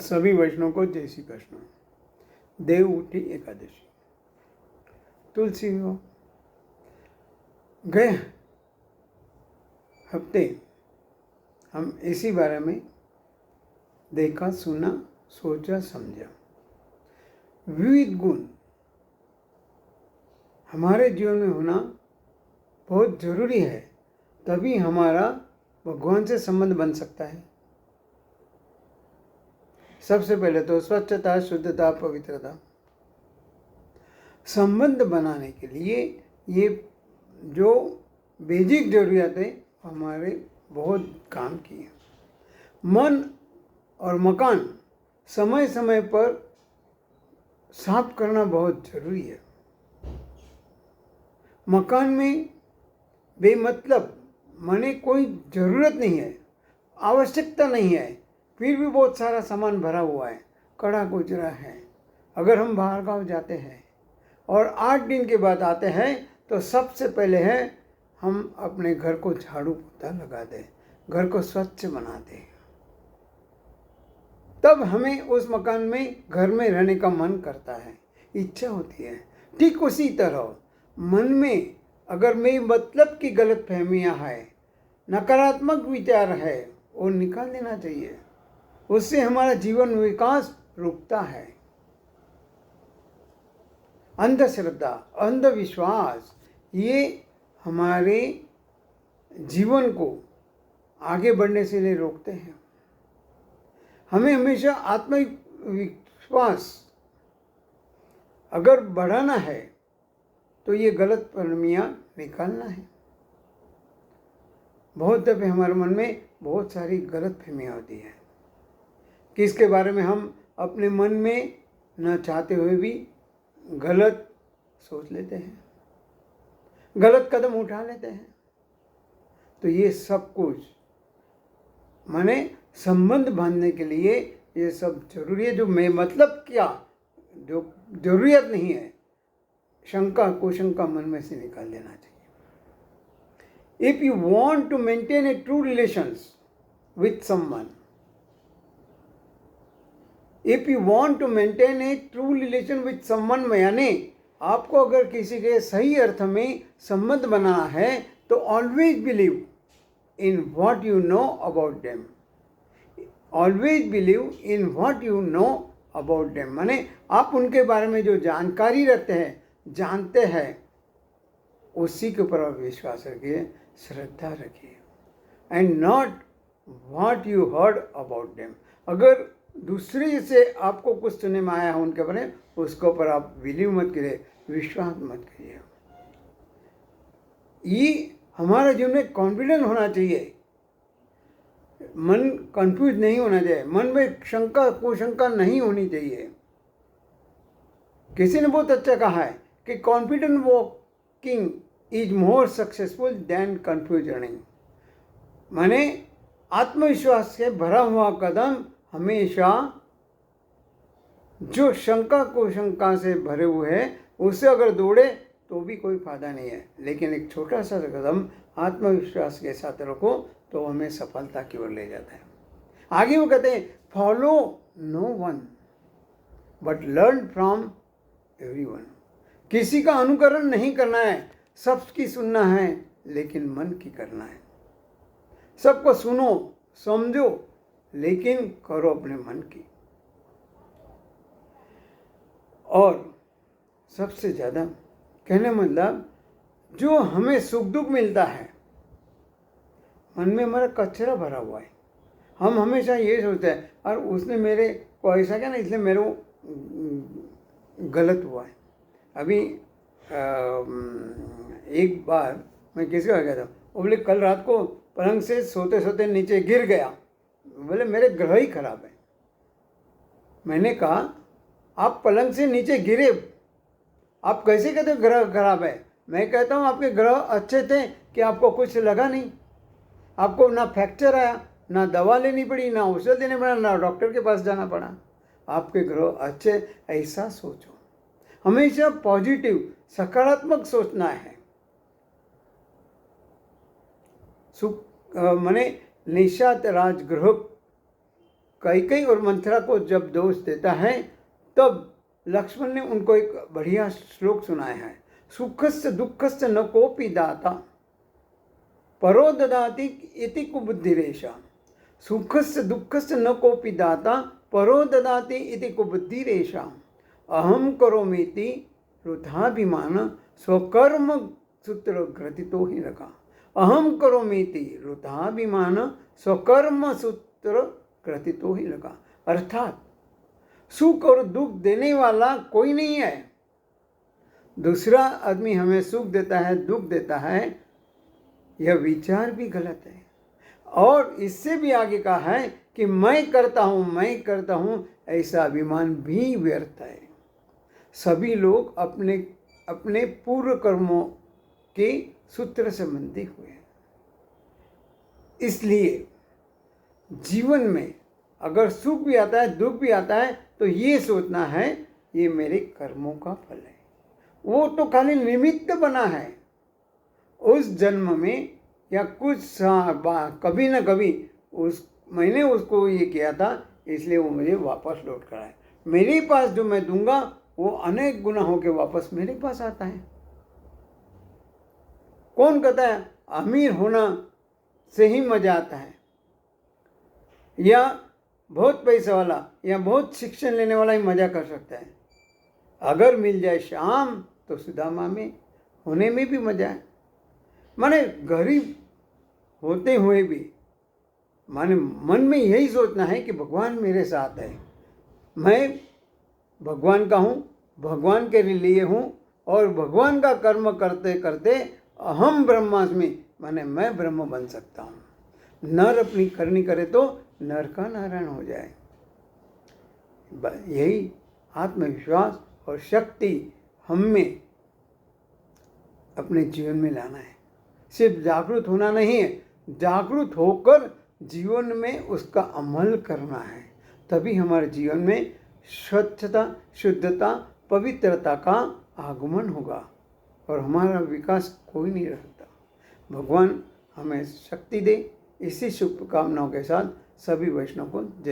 सभी वैष्णव को जय श्री कृष्ण। देव उठी एकादशी। तुलसी हो गए हफ्ते हम इसी बारे में देखा, सुना, सोचा, समझा। विविध गुण हमारे जीवन में होना बहुत जरूरी है, तभी हमारा भगवान से संबंध बन सकता है। सबसे पहले तो स्वच्छता, शुद्धता, पवित्रता। संबंध बनाने के लिए ये जो बेसिक जरूरियातें हमारे बहुत काम की है। मन और मकान समय समय पर साफ करना बहुत जरूरी है। मकान में बेमतलब माने कोई ज़रूरत नहीं है, आवश्यकता नहीं है, फिर भी बहुत सारा सामान भरा हुआ है, कड़ा कुचरा है। अगर हम बाहर गाँव जाते हैं और 8 दिन के बाद आते हैं तो सबसे पहले है हम अपने घर को झाड़ू पोछा लगा दें, घर को स्वच्छ बना दें, तब हमें उस मकान में घर में रहने का मन करता है, इच्छा होती है। ठीक उसी तरह मन में अगर मेरी मतलब की गलत फहमियाँ है, नकारात्मक विचार है, वो निकाल देना चाहिए। उससे हमारा जीवन विकास रुकता है। अंधश्रद्धा, अंधविश्वास ये हमारे जीवन को आगे बढ़ने से लिए रोकते हैं। हमें हमेशा आत्मविश्वास अगर बढ़ाना है तो ये गलत फहमियाँ निकालना है। बहुत दफे हमारे मन में बहुत सारी गलत फहमियाँ होती है कि इसके बारे में हम अपने मन में न चाहते हुए भी गलत सोच लेते हैं, गलत कदम उठा लेते हैं। तो ये सब कुछ माने संबंध बांधने के लिए ये सब जरूरी है। जो मैं मतलब क्या, जो जरूरत नहीं है, शंका कुशंका मन में से निकाल देना चाहिए। If you want to maintain a true relations with someone, if you want to maintain a true relation with someone, यानी आपको अगर किसी के सही अर्थ में संबंध बनाना है तो always believe in what you know about them. Always believe in what you know about them माने आप उनके बारे में जो जानकारी रखते हैं, जानते हैं, उसी के ऊपर आप विश्वास रखिए, श्रद्धा रखिए, and not what you heard about them. अगर दूसरे से आपको कुछ सुनने में आया है उनके बारे में, उसके ऊपर आप बिलीव मत करिए, विश्वास मत करिए। ये हमारा जीवन में कॉन्फिडेंस होना चाहिए, मन कंफ्यूज नहीं होना चाहिए, मन में शंका कुशंका नहीं होनी चाहिए। किसी ने बहुत अच्छा कहा है कि confident walking is more successful than confused running. माने आत्मविश्वास से भरा हुआ कदम हमेशा जो शंका कुशंका से भरे हुए हैं उससे अगर दौड़े तो भी कोई फायदा नहीं है, लेकिन एक छोटा सा कदम आत्मविश्वास के साथ रखो तो हमें सफलता की ओर ले जाता है। आगे वो कहते हैं follow no one but learn from everyone. किसी का अनुकरण नहीं करना है, सबकी सुनना है, लेकिन मन की करना है। सबको सुनो समझो, लेकिन करो अपने मन की। और सबसे ज़्यादा कहने मतलब जो हमें सुख दुख मिलता है, मन में हमारा कचरा भरा हुआ है। हम हमेशा ये सोचते हैं और उसने मेरे को ऐसा क्या ना, इसलिए मेरे को गलत हुआ है। अभी एक बार मैं किसी को गया था, वो बोले कल रात को पलंग से सोते सोते नीचे गिर गया, बोले मेरे ग्रह ही खराब है। मैंने कहा आप पलंग से नीचे गिरे, आप कैसे कहते हो ग्रह खराब है? मैं कहता हूँ आपके ग्रह अच्छे थे कि आपको कुछ लगा नहीं, आपको ना फ्रैक्चर आया, ना दवा लेनी पड़ी, ना औषध लेने पड़ा, ना डॉक्टर के पास जाना पड़ा। आपके ग्रह अच्छे, ऐसा सोचो। हमेशा पॉजिटिव सकारात्मक सोचना है। सुख माने निशात राजगृह कैकेयी और मंथरा को जब दोष देता है तब लक्ष्मण ने उनको एक बढ़िया श्लोक सुनाया है। सुखस्य दुःखस्य न कोपि दाता परो ददाति इति कुबुद्धिरेषा। सुखस्य दुःखस्य न कोपि दाता परो ददाति इति कुबुद्धिरेषा। अहम करोमीति रुधाभिमान स्वकर्म सूत्र ग्रथितो ही रखा। अहम करोमीति रुधाभिमान स्वकर्म सूत्र ग्रथितो ही रखा। अर्थात सुख और दुख देने वाला कोई नहीं है। दूसरा आदमी हमें सुख देता है, दुख देता है, यह विचार भी गलत है। और इससे भी आगे कहा है कि मैं करता हूँ, ऐसा अभिमान भी व्यर्थ है। सभी लोग अपने अपने पूर्व कर्मों के सूत्र से बंधे हुए हैं। इसलिए जीवन में अगर सुख भी आता है, दुख भी आता है, तो ये सोचना है ये मेरे कर्मों का फल है। वो तो खाली निमित्त बना है। उस जन्म में या कुछ कभी न कभी मैंने उसको ये किया था, इसलिए वो मुझे वापस लौट कर आए। मेरे पास जो मैं दूंगा वो अनेक गुना होकर वापस मेरे पास आता है। कौन कहता है अमीर होना से ही मजा आता है, या बहुत पैसा वाला या बहुत शिक्षण लेने वाला ही मजा कर सकता है? अगर मिल जाए शाम तो सुदामा में होने में भी मजा है। माने गरीब होते हुए भी माने मन में यही सोचना है कि भगवान मेरे साथ है, मैं भगवान का हूँ, भगवान के लिए हूँ, और भगवान का कर्म करते करते अहम ब्रह्मास्मि माने मैं ब्रह्म बन सकता हूँ। नर अपनी करनी करे तो नर का नारायण हो जाए। यही आत्मविश्वास और शक्ति हम में अपने जीवन में लाना है। सिर्फ जागरूक होना नहीं है, जागरूक होकर जीवन में उसका अमल करना है। तभी हमारे जीवन में स्वच्छता, शुद्धता, पवित्रता का आगमन होगा और हमारा विकास कोई नहीं रहता। भगवान हमें शक्ति दे। इसी शुभकामनाओं के साथ सभी वैष्णव को जय।